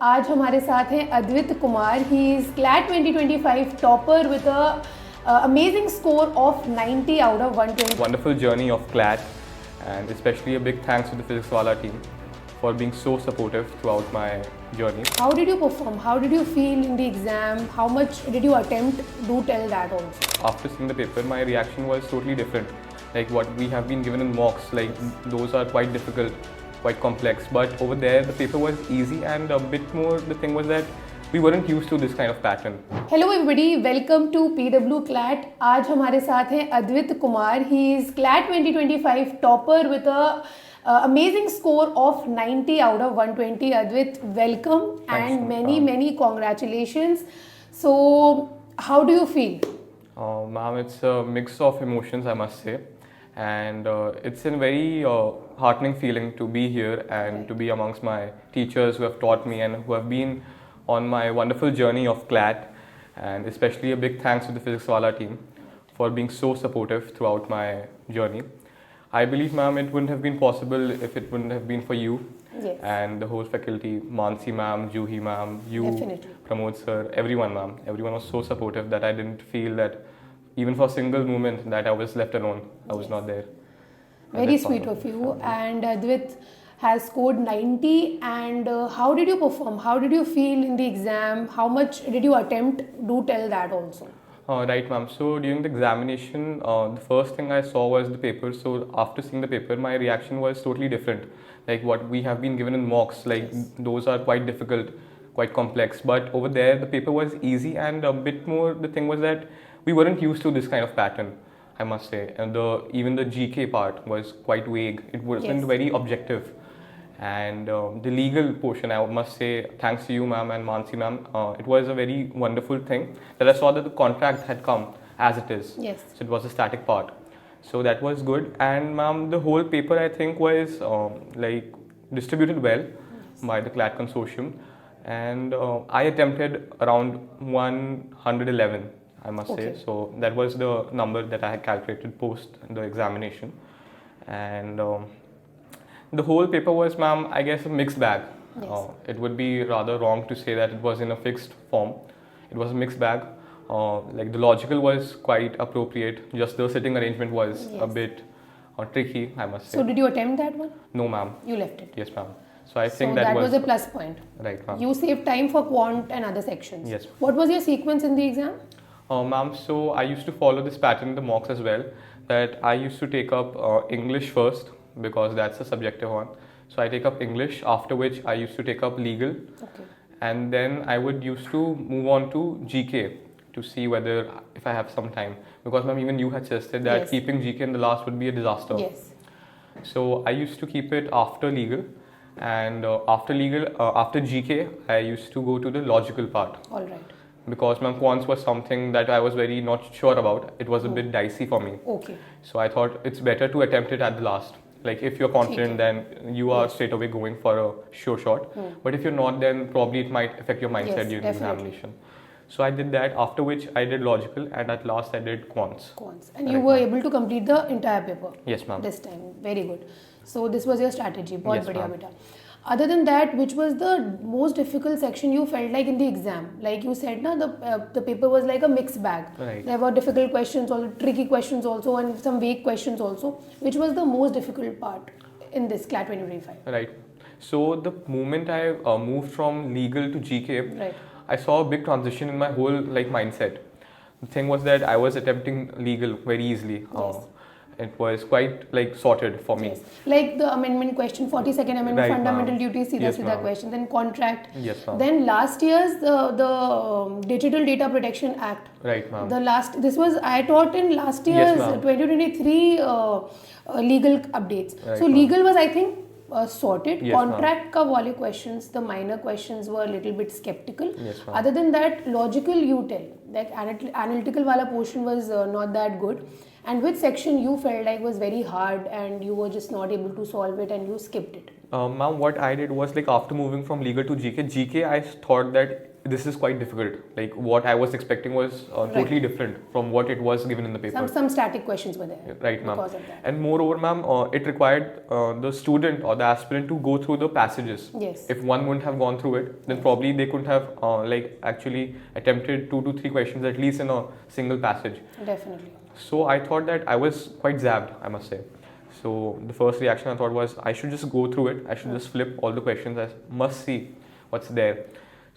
आज हमारे साथ हैं Advit Kumar. He is CLAT 2025 topper with a amazing score of 90 out of 120. Wonderful journey of CLAT, and especially a big thanks to the Physics Wala team for being so supportive throughout my journey. How did you perform? How did you feel in the exam? How much did you attempt? Do tell that also. After seeing the paper, my reaction was totally different. Like what we have been given in mocks, like those are quite difficult, quite complex. But over there, the paper was easy, and a bit more. The thing was that we weren't used to this kind of pattern. Hello everybody, welcome to PW CLAT. आज हमारे साथ हैं Advit Kumar. He is CLAT 2025 topper with a amazing score of 90 out of 120. Advit, welcome. Thanks, and many congratulations. So, how do you feel? Ma'am, it's a mix of emotions, I must say, and it's a very heartening feeling to be here and to be amongst my teachers who have taught me and who have been on my wonderful journey of CLAT, and especially a big thanks to the Physics Wala team for being so supportive throughout my journey. I believe, ma'am, it wouldn't have been possible if it wouldn't have been for you. Yes. And the whole faculty, Mansi ma'am, Juhi ma'am, you, Definitely. Pramod sir, everyone ma'am. Everyone was so supportive that I didn't feel that even for a single moment that I was left alone. I was not there. And Very that's sweet wonderful. of you. And Advit has scored 90. And how did you perform? How did you feel in the exam? How much did you attempt? Do tell that also. Right, ma'am. So during the examination, the first thing I saw was the paper. So after seeing the paper, my reaction was totally different. Like what we have been given in mocks, like those are quite difficult, quite complex. But over there, the paper was easy, and a bit more. The thing was that we weren't used to this kind of pattern, I must say. And even the GK part was quite vague. It wasn't very objective. And the legal portion, I must say, thanks to you, ma'am, and Mansi, ma'am, it was a very wonderful thing that I saw that the contract had come as it is. Yes. So it was a static part. So that was good. And ma'am, the whole paper, I think, was like distributed well by the CLAT consortium. And I attempted around 111, I must say. So that was the number that I had calculated post the examination. And the whole paper was, ma'am, I guess a mixed bag. Yes. It would be rather wrong to say that it was in a fixed form. It was a mixed bag. Like the logical was quite appropriate. Just the sitting arrangement was a bit tricky, I must say. So did you attempt that one? No, ma'am. You left it. Yes, ma'am. So I think So that was a plus point. right, ma'am. You saved time for quant and other sections. Yes. What was your sequence in the exam? Ma'am, so I used to follow this pattern in the mocks as well. That I used to take up English first, because that's a subjective one. So I take up English, after which I used to take up legal. Okay. And then I would used to move on to GK to see whether if I have some time. Because ma'am, even you had suggested that keeping GK in the last would be a disaster. Yes. So I used to keep it after legal. And after GK, I used to go to the logical part. All right. Because ma'am, quants was something that I was very not sure about. It was a bit dicey for me. Okay. So I thought it's better to attempt it at the last. Like if you're confident, then you are straight away going for a sure shot. But if you're not, then probably it might affect your mindset during the examination. So I did that, after which I did logical, and at last I did quants. And you were able to complete the entire paper? Yes, ma'am. This time. Very good. So this was your strategy. Bahut Yes, badhiya, ma'am. beta. Other than that, which was the most difficult section you felt like in the exam? Like you said, na, the paper was like a mixed bag. Right. There were difficult questions, also tricky questions also, and some vague questions also. Which was the most difficult part in this CLAT 2025? Right. So the moment I moved from legal to GK, I saw a big transition in my whole mindset. The thing was that I was attempting legal very easily. It was quite sorted for me. Yes. Like the amendment question, 42nd amendment, fundamental duties, सीधा question, then contract. Yes, ma'am. Then last year's the Digital Data Protection Act. Right, ma'am. This was I taught in last year's 2023 legal updates. Right, so legal was, I think, sorted. Yes, Contract ka wale questions, the minor questions were a little bit skeptical. Yes, other than that, logical you tell, like analytical wala portion was not that good. And which section you felt like was very hard and you were just not able to solve it and you skipped it? Ma'am, what I did was like after moving from legal to GK, I thought that this is quite difficult. Like what I was expecting was totally different from what it was given in the paper. Some static questions were there. Right, ma'am. Because of that. And moreover, ma'am, it required the student or the aspirant to go through the passages. Yes. If one wouldn't have gone through it, then probably they couldn't have like actually attempted 2 to 3 questions at least in a single passage. Definitely. So I thought that I was quite zapped, I must say. So the first reaction I thought was I should just go through it. I should just flip all the questions. I must see what's there.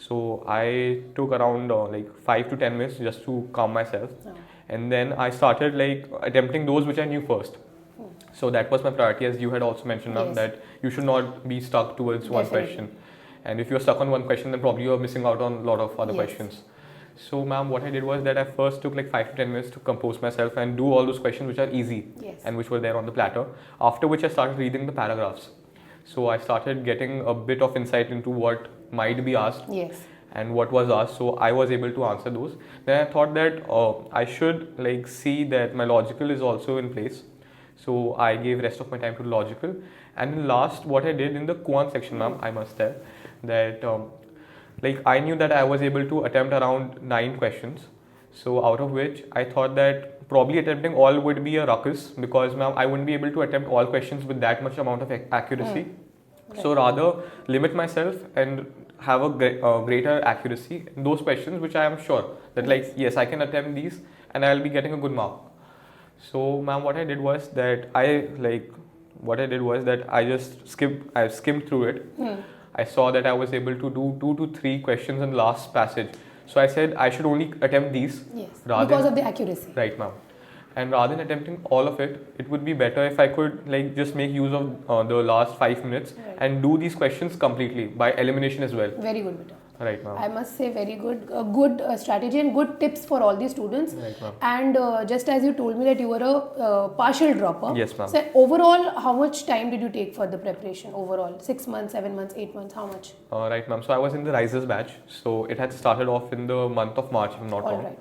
So I took around like 5 to 10 minutes just to calm myself. And then I started like attempting those which I knew first. So that was my priority, as you had also mentioned, ma'am, that you should not be stuck towards one question. And if you're stuck on one question, then probably you're missing out on a lot of other questions. So, ma'am, what I did was that I first took like 5 to 10 minutes to compose myself and do all those questions which are easy and which were there on the platter. After which I started reading the paragraphs. So I started getting a bit of insight into what might be asked and what was asked. So I was able to answer those. Then I thought that I should like see that my logical is also in place. So I gave rest of my time to logical. And then last, what I did in the quant section, ma'am, I must tell that like I knew that I was able to attempt around 9 questions. So out of which I thought that probably attempting all would be a ruckus, because ma'am, I wouldn't be able to attempt all questions with that much amount of accuracy. So rather limit myself and have a greater accuracy in those questions which I am sure that like yes, I can attempt these and I'll be getting a good mark. So ma'am, what I did was that I just skimmed through it. I saw that I was able to do 2 to 3 questions in the last passage. So I said I should only attempt these. Because of the accuracy. Right, ma'am. And rather than attempting all of it, it would be better if I could like just make use of the last 5 minutes and do these questions completely by elimination as well. Very good, beta. Right, ma'am. I must say very good, good strategy and good tips for all the students. Right, ma'am. And just as you told me that you were a partial dropper. Yes, ma'am. So overall, how much time did you take for the preparation overall? 6 months, 7 months, 8 months, how much? Right, ma'am. So I was in the Risers batch. So it had started off in the month of March, if I'm not wrong. Right.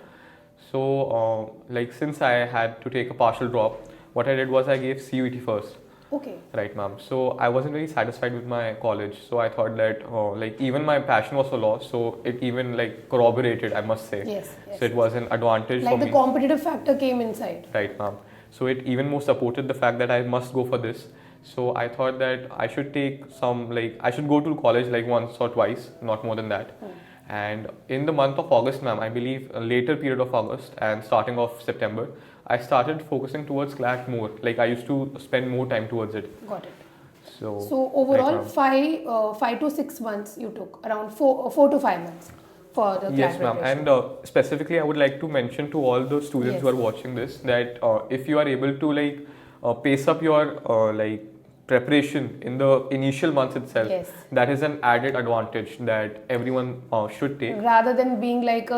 So like since I had to take a partial drop, what I did was I gave CUET first. Okay. Right, ma'am. So I wasn't very satisfied with my college. So I thought that like even my passion was for law, so it even like corroborated, I must say. Yes. So it was an advantage for me. Like the competitive factor came inside. Right, ma'am. So it even more supported the fact that I must go for this. So I thought that I should take I should go to college like once or twice, not more than that. And in the month of August, ma'am, I believe a later period of August and starting of September, I started focusing towards CLAT more. Like I used to spend more time towards it. Got it. So overall, right, 5 to 6 months you took, around 4 to 5 months for the CLAT Yes, ma'am. And specifically, I would like to mention to all the students who are watching this that if you are able to like pace up your preparation in the initial months itself, that is an added advantage that everyone should take. Rather than being like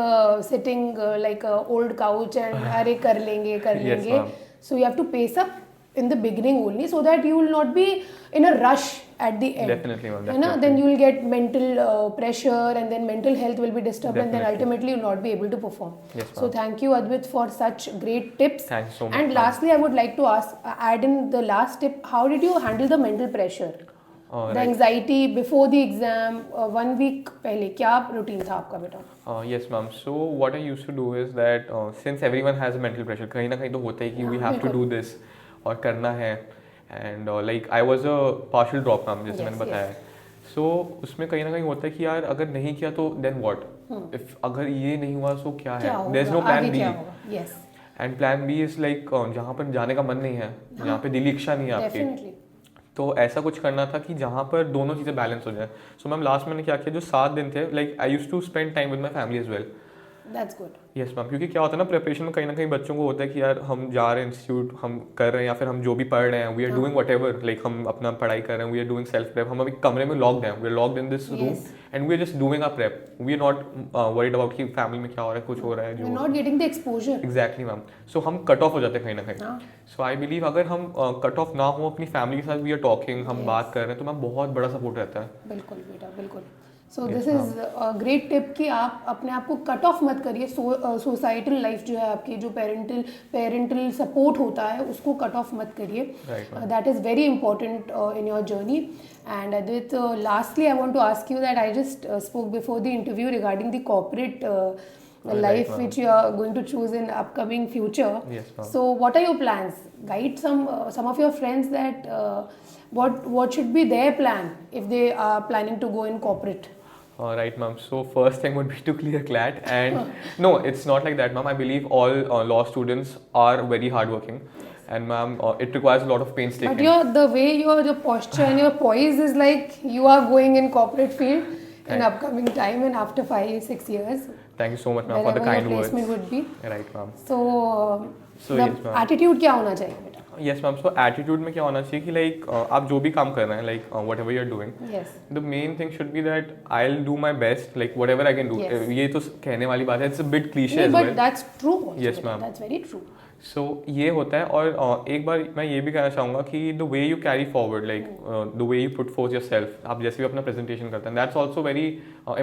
sitting like a old couch and arey kar lenge. So you have to pace up in the beginning only, so that you will not be in a rush at the end. Definitely, ma'am. Definitely. Then you will get mental pressure, and then mental health will be disturbed, and then ultimately you will not be able to perform. Yes, so thank you, Adwit, for such great tips. Thanks so much. And lastly, I would like to add in the last tip: how did you handle the mental pressure? The anxiety before the exam, 1 week पहले क्या routine था आपका बेटा? Yes, ma'am. So what I used to do is that since everyone has a mental pressure, कहीं ना कहीं तो होता है कि we have to do this और करना है, and like I was a partial drop, ma'am, जैसे मैंने बताया. So उसमें कहीं ना कहीं होता है कि यार अगर नहीं किया तो then what? If अगर ये नहीं हुआ तो क्या है? There's no plan B. Yes. And plan B is like जहाँ पर जाने का मन नहीं है, जहाँ पे दिली इच्छा नहीं है आपकी. Definitely. तो ऐसा कुछ करना था कि जहाँ पर दोनों चीज़ें बैलेंस हो जाए. सो मैम लास्ट मैंने क्या किया, जो 7 दिन थे, like I used to spend time with my family as well. That's good. Yes ma'am, क्योंकि क्या होता है ना, प्रिपरेशन में कहीं ना कहीं बच्चों को होता है कि यार हम जा रहे हैं इंस्टीट्यूट, हम कर रहे हैं, या फिर हम जो भी पढ़ रहे हैं, we are doing whatever, like हम अपना पढ़ाई कर रहे हैं, we are doing self prep. हम अभी कमरे में लॉक्ड हैं, we are locked in this room and we are just doing our prep. We are not worried about कि फैमिली में क्या हो रहा है, कुछ हो रहा है, जो not getting the exposure. Exactly ma'am. So हम कट ऑफ हो जाते हैं कहीं ना कहीं. सो आई बिलीव अगर हम कट ऑफ ना हो, अपनी फैमिली के साथ वी आर टॉकिंग, हम बात कर रहे हैं, तो मैम बहुत बड़ा सपोर्ट रहता है. बिल्कुल बेटा, बिल्कुल. So this is a great tip कि आप अपने आप को कट ऑफ मत करिए. सोसाइटल लाइफ जो है आपकी, जो पेरेंटल सपोर्ट होता है, उसको कट ऑफ मत करिए. That is very important in your journey. And Advit, lastly I want to ask you that I just spoke before the interview regarding the corporate life which you are going to choose in upcoming future. Yes, ma'am. So what are your plans? Guide some of your friends that what should be their plan if they are planning to go in corporate. Right, ma'am. So first thing would be to clear CLAT, and no, it's not like that, ma'am. I believe all law students are very hardworking, and ma'am, it requires a lot of painstaking. But the way your posture and your poise is like you are going in corporate field in upcoming time and after 5-6 years. Thank you so much, ma'am, for the kind words. Placement would be. Right, ma'am. So So yes, ma'am. attitude क्या होना चाहिए बेटा? Yes, ma'am. So attitude में क्या होना चाहिए कि like आप जो भी काम कर रहे हैं, like whatever you're doing, Yes. the main thing should be that I'll do my best, like whatever I can do. Yes. ये तो कहने वाली बात है, it's a bit cliche as But well. that's true also. Yes, ma'am. That's very true. So ये होता है. और एक बार मैं ये भी कहना चाहूँगा कि the way you carry forward, like the way you put forth yourself, आप जैसे भी अपना presentation करते हैं, that's also very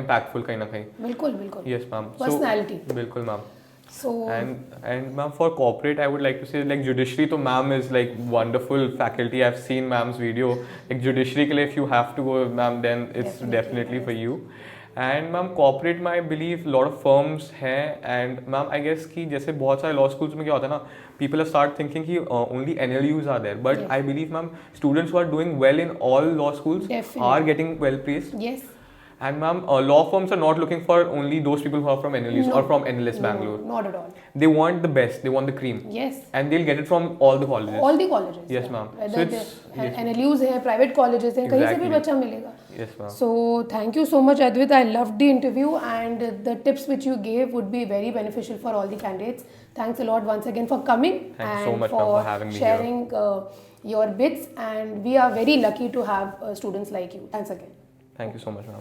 impactful कहीं ना कहीं. बिल्कुल बिल्कुल. Yes, ma'am. Personality. So, बिल्कुल, ma'am. So and ma'am, for corporate I would like to say like judiciary, तो ma'am is like wonderful faculty. I've seen ma'am's video. Like judiciary के लिए if you have to go, ma'am, then it's definitely for you. And ma'am, corporate में I believe lot of firms हैं. And ma'am, I guess कि जैसे बहुत सारे law schools में क्या होता है ना, people start thinking कि only NLUs are there. But I believe ma'am, students who are doing well in all law schools are getting well praised. Yes. And ma'am, law firms are not looking for only those people who are from NLUs or from NLS Bangalore. Not at all. They want the best. They want the cream. Yes. And they'll get it from all the colleges. All the colleges. Yes, ma'am. So NLUs है, private colleges हैं, कहीं से भी बच्चा मिलेगा. Yes, ma'am. So thank you so much, Adwit. I loved the interview and the tips which you gave would be very beneficial for all the candidates. Thanks a lot once again for coming. Thanks and so much, ma'am, for having me sharing your bits. And we are very lucky to have students like you. Thanks again. Thank you so much, ma'am.